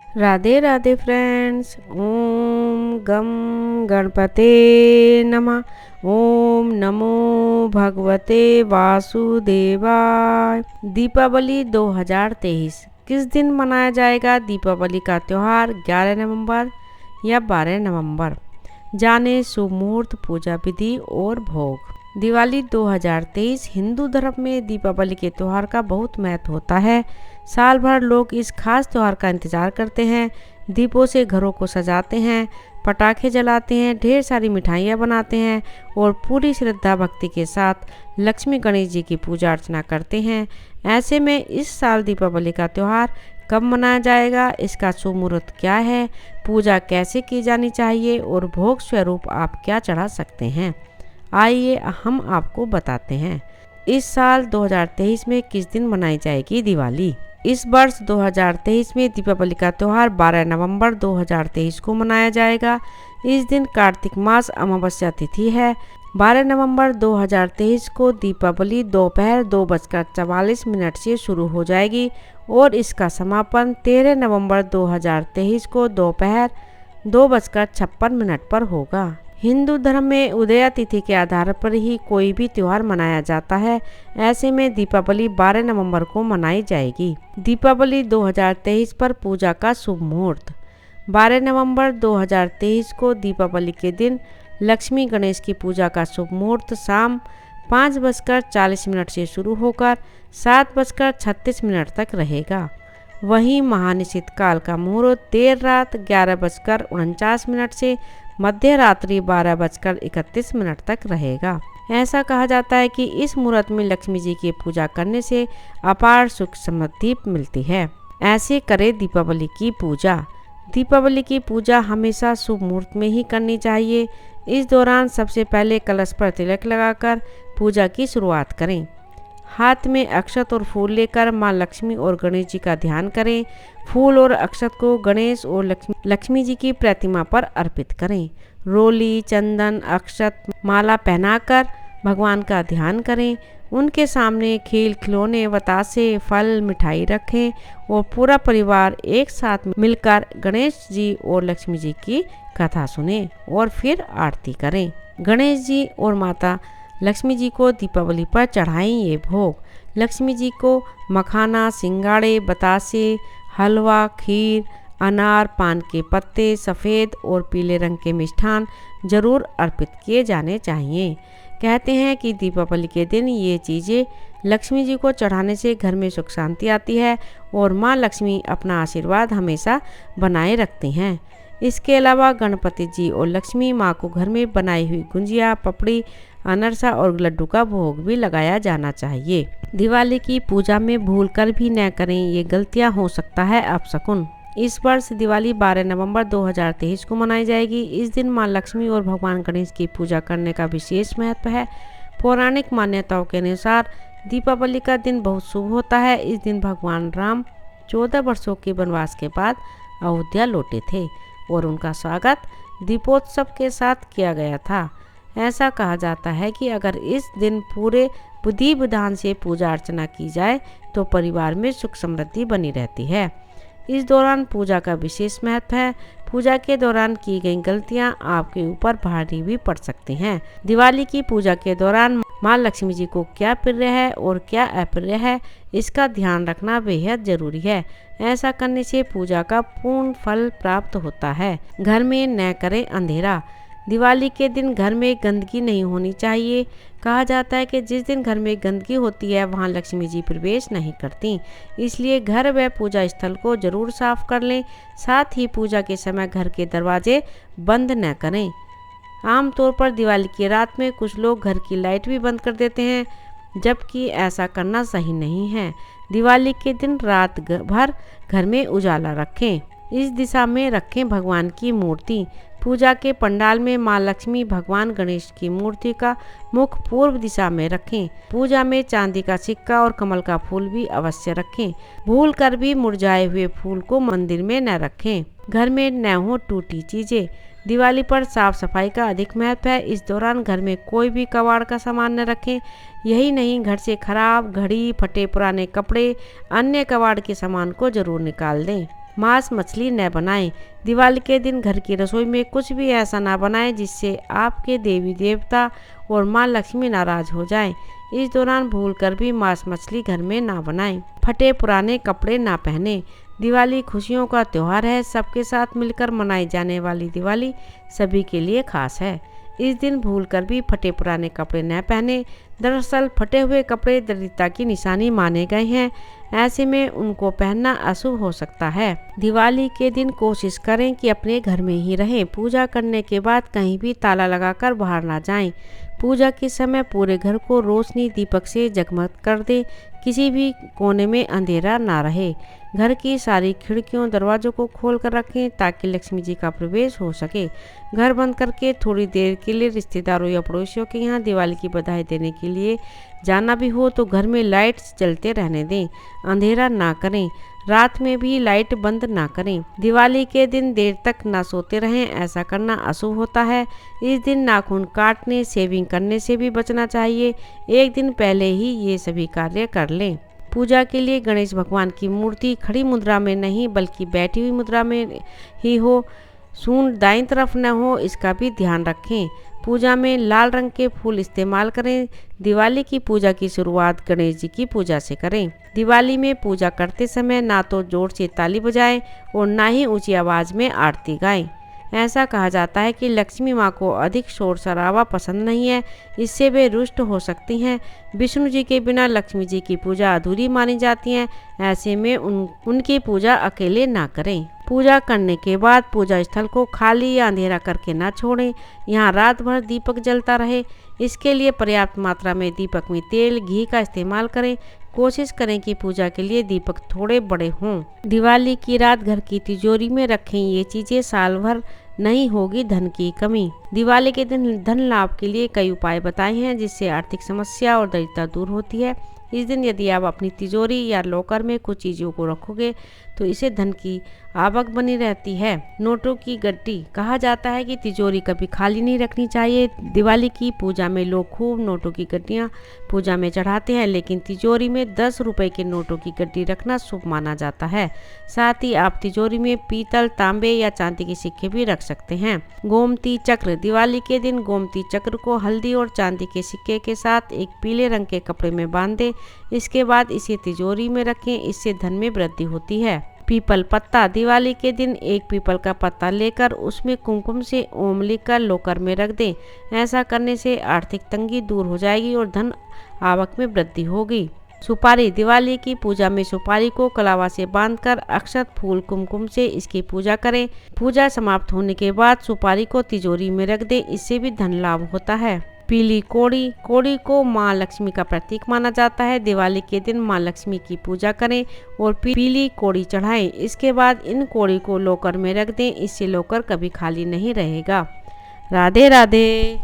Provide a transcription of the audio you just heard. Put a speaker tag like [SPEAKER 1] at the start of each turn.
[SPEAKER 1] Radhe Radhe friends. ओम गम गणपते नमः। ओम नमो भगवते वासुदेवाय। दीपावली 2023 किस दिन मनाया जाएगा? दीपावली का त्यौहार 11 नवंबर या 12 नवंबर। जाने शुभ मुहूर्त, पूजा विधि और भोग। दिवाली 2023 हिंदू धर्म में दीपावली के त्यौहार का बहुत महत्व होता है। साल भर लोग इस खास त्यौहार का इंतजार करते हैं। दीपों से घरों को सजाते हैं, पटाखे जलाते हैं, ढेर सारी मिठाइयाँ बनाते हैं और पूरी श्रद्धा भक्ति के साथ लक्ष्मी गणेश जी की पूजा अर्चना करते हैं। ऐसे में इस साल दीपावली का त्यौहार कब मनाया जाएगा, इसका शुभ मुहूर्त क्या है, पूजा कैसे की जानी चाहिए और भोग स्वरूप आप क्या चढ़ा सकते हैं, आइए हम आपको बताते हैं। इस साल 2023 में किस दिन मनाई जाएगी दिवाली? इस वर्ष 2023 में दीपावली का त्यौहार 12 नवंबर 2023 को मनाया जाएगा। इस दिन कार्तिक मास अमावस्या तिथि है। 12 नवंबर 2023 को दीपावली दोपहर 2:44 से शुरू हो जाएगी और इसका समापन 13 नवंबर 2023 को दोपहर 2:56 पर होगा। हिंदू धर्म में उदया तिथि के आधार पर ही कोई भी त्यौहार मनाया जाता है। ऐसे में दीपावली 12 नवंबर को मनाई जाएगी। दीपावली 2023 पर पूजा का शुभ मुहूर्त। 12 नवंबर 2023 को दीपावली के दिन लक्ष्मी गणेश की पूजा का शुभ मुहूर्त शाम 5:40 से शुरू होकर 7:36 तक रहेगा। वहीं महानिशित काल का मुहूर्त देर रात 11:49 से मध्य रात्रि 12:31 तक रहेगा। ऐसा कहा जाता है कि इस मुहूर्त में लक्ष्मी जी की पूजा करने से अपार सुख समृद्धि मिलती है। ऐसे करें दीपावली की पूजा। दीपावली की पूजा हमेशा शुभ मुहूर्त में ही करनी चाहिए। इस दौरान सबसे पहले कलश पर तिलक लगाकर पूजा की शुरुआत करें। हाथ में अक्षत और फूल लेकर माँ लक्ष्मी और गणेश जी का ध्यान करें। फूल और अक्षत को गणेश और लक्ष्मी जी की प्रतिमा पर अर्पित करें। रोली, चंदन, अक्षत, माला पहनाकर भगवान का ध्यान करें। उनके सामने खील, खिलौने, बतासे, फल, मिठाई रखें और पूरा परिवार एक साथ मिलकर गणेश जी और लक्ष्मी जी की कथा सुने और फिर आरती करें। गणेश जी और माता लक्ष्मी जी को दीपावली पर चढ़ाएं ये भोग। लक्ष्मी जी को मखाना, सिंगाड़े, बतासे, हलवा, खीर, अनार, पान के पत्ते, सफ़ेद और पीले रंग के मिष्ठान जरूर अर्पित किए जाने चाहिए। कहते हैं कि दीपावली के दिन ये चीज़ें लक्ष्मी जी को चढ़ाने से घर में सुख शांति आती है और माँ लक्ष्मी अपना आशीर्वाद हमेशा बनाए रखती हैं। इसके अलावा गणपति जी और लक्ष्मी माँ को घर में बनाई हुई गुंजिया, पपड़ी, अनरसा और लड्डू का भोग भी लगाया जाना चाहिए। दिवाली की पूजा में भूल कर भी न करें, ये गलतियां हो सकता है अपशकुन। इस वर्ष दिवाली 12 नवंबर 2023 को मनाई जाएगी। इस दिन मां लक्ष्मी और भगवान गणेश की पूजा करने का विशेष महत्व है। पौराणिक मान्यताओं के अनुसार दीपावली का दिन बहुत शुभ होता है। इस दिन भगवान राम 14 वर्षों के वनवास के बाद अयोध्या लौटे थे और उनका स्वागत दीपोत्सव के साथ किया गया था। ऐसा कहा जाता है कि अगर इस दिन पूरे विधि विधान से पूजा अर्चना की जाए तो परिवार में सुख समृद्धि बनी रहती है। इस दौरान पूजा का विशेष महत्व है। पूजा के दौरान की गई गलतियां आपके ऊपर भारी भी पड़ सकती हैं। दिवाली की पूजा के दौरान माँ लक्ष्मी जी को क्या प्रिय है और क्या अप्रिय है, इसका ध्यान रखना बेहद जरूरी है। ऐसा करने से पूजा का पूर्ण फल प्राप्त होता है। घर में न करें अंधेरा। दिवाली के दिन घर में गंदगी नहीं होनी चाहिए। कहा जाता है कि जिस दिन घर में गंदगी होती है वहाँ लक्ष्मी जी प्रवेश नहीं करती। इसलिए घर व पूजा स्थल को जरूर साफ कर लें। साथ ही पूजा के समय घर के दरवाजे बंद न करें। आमतौर पर दिवाली की रात में कुछ लोग घर की लाइट भी बंद कर देते हैं, जबकि ऐसा करना सही नहीं है। दिवाली के दिन रात भर घर में उजाला रखें। इस दिशा में रखें भगवान की मूर्ति। पूजा के पंडाल में माँ लक्ष्मी, भगवान गणेश की मूर्ति का मुख पूर्व दिशा में रखें। पूजा में चांदी का सिक्का और कमल का फूल भी अवश्य रखें। भूल कर भी मुरझाए हुए फूल को मंदिर में न रखें। घर में न हो टूटी चीजें। दिवाली पर साफ सफाई का अधिक महत्व है। इस दौरान घर में कोई भी कबाड़ का सामान न रखें। यही नहीं, घर से खराब घड़ी, फटे पुराने कपड़े, अन्य कबाड़ के सामान को जरूर निकाल दें। मांस मछली न बनाएं। दिवाली के दिन घर की रसोई में कुछ भी ऐसा ना बनाएं जिससे आपके देवी देवता और माँ लक्ष्मी नाराज हो जाएं। इस दौरान भूलकर भी मांस मछली घर में ना बनाएं। फटे पुराने कपड़े ना पहने। दिवाली खुशियों का त्यौहार है। सबके साथ मिलकर मनाई जाने वाली दिवाली सभी के लिए खास है। इस दिन भूलकर भी फटे पुराने कपड़े न पहने। दरअसल फटे हुए कपड़े दरिद्रता की निशानी माने गए हैं। ऐसे में उनको पहनना अशुभ हो सकता है। दिवाली के दिन कोशिश करें कि अपने घर में ही रहें। पूजा करने के बाद कहीं भी ताला लगाकर बाहर ना जाएं। पूजा के समय पूरे घर को रोशनी दीपक से जगमग कर दें। किसी भी कोने में अंधेरा ना रहे। घर की सारी खिड़कियों दरवाजों को खोल कर रखें ताकि लक्ष्मी जी का प्रवेश हो सके। घर बंद करके थोड़ी देर के लिए रिश्तेदारों या पड़ोसियों के यहाँ दिवाली की बधाई देने के लिए जाना भी हो तो घर में लाइट्स जलते रहने दें। अंधेरा ना करें। रात में भी लाइट बंद ना करें। दिवाली के दिन देर तक ना सोते रहें, ऐसा करना अशुभ होता है। इस दिन नाखून काटने शेविंग करने से भी बचना चाहिए। एक दिन पहले ही ये सभी कार्य कर लें। पूजा के लिए गणेश भगवान की मूर्ति खड़ी मुद्रा में नहीं बल्कि बैठी हुई मुद्रा में ही हो। सूंड दाईं तरफ न हो, इसका भी ध्यान रखें। पूजा में लाल रंग के फूल इस्तेमाल करें। दिवाली की पूजा की शुरुआत गणेश जी की पूजा से करें। दिवाली में पूजा करते समय ना तो जोर से ताली बजाएं और ना ही ऊंची आवाज़ में आरती गाएं। ऐसा कहा जाता है कि लक्ष्मी माँ को अधिक शोर शराबा पसंद नहीं है, इससे वे रुष्ट हो सकती हैं। विष्णु जी के बिना लक्ष्मी जी की पूजा अधूरी मानी जाती है। ऐसे में उनकी पूजा अकेले ना करें। पूजा करने के बाद पूजा स्थल को खाली या अंधेरा करके ना छोड़ें। यहाँ रात भर दीपक जलता रहे। इसके लिए पर्याप्त मात्रा में दीपक में तेल घी का इस्तेमाल करें। कोशिश करें कि पूजा के लिए दीपक थोड़े बड़े हों। दिवाली की रात घर की तिजोरी में रखें। ये चीज़ें साल भर नहीं होगी धन की कमी। दिवाली के दिन धन लाभ के लिए कई उपाय बताए हैं जिससे आर्थिक समस्या और दरिद्रता दूर होती है। इस दिन यदि आप अपनी तिजोरी या लॉकर में कुछ चीज़ों को रखोगे तो इसे धन की आवक बनी रहती है। नोटों की गड्डी। कहा जाता है कि तिजोरी कभी खाली नहीं रखनी चाहिए। दिवाली की पूजा में लोग खूब नोटों की गड्डियाँ पूजा में चढ़ाते हैं, लेकिन तिजोरी में 10 रुपए के नोटों की गड्डी रखना शुभ माना जाता है। साथ ही आप तिजोरी में पीतल, तांबे या चांदी के सिक्के भी रख सकते हैं। गोमती चक्र। दिवाली के दिन गोमती चक्र को हल्दी और चांदी के सिक्के के साथ एक पीले रंग के कपड़े में बांध दें। इसके बाद इसे तिजोरी में रखें। इससे धन में वृद्धि होती है। पीपल पत्ता। दिवाली के दिन एक पीपल का पत्ता लेकर उसमें कुमकुम से ओम लिखकर लॉकर में रख दें। ऐसा करने से आर्थिक तंगी दूर हो जाएगी और धन आवक में वृद्धि होगी। सुपारी। दिवाली की पूजा में सुपारी को कलावा से बांधकर अक्षत फूल कुमकुम से इसकी पूजा करें। पूजा समाप्त होने के बाद सुपारी को तिजोरी में रख दें। इससे भी धन लाभ होता है। पीली कोड़ी। कोड़ी को माँ लक्ष्मी का प्रतीक माना जाता है। दिवाली के दिन माँ लक्ष्मी की पूजा करें और पीली कोड़ी चढ़ाएं। इसके बाद इन कोड़ी को लॉकर में रख दें। इससे लॉकर कभी खाली नहीं रहेगा। राधे राधे।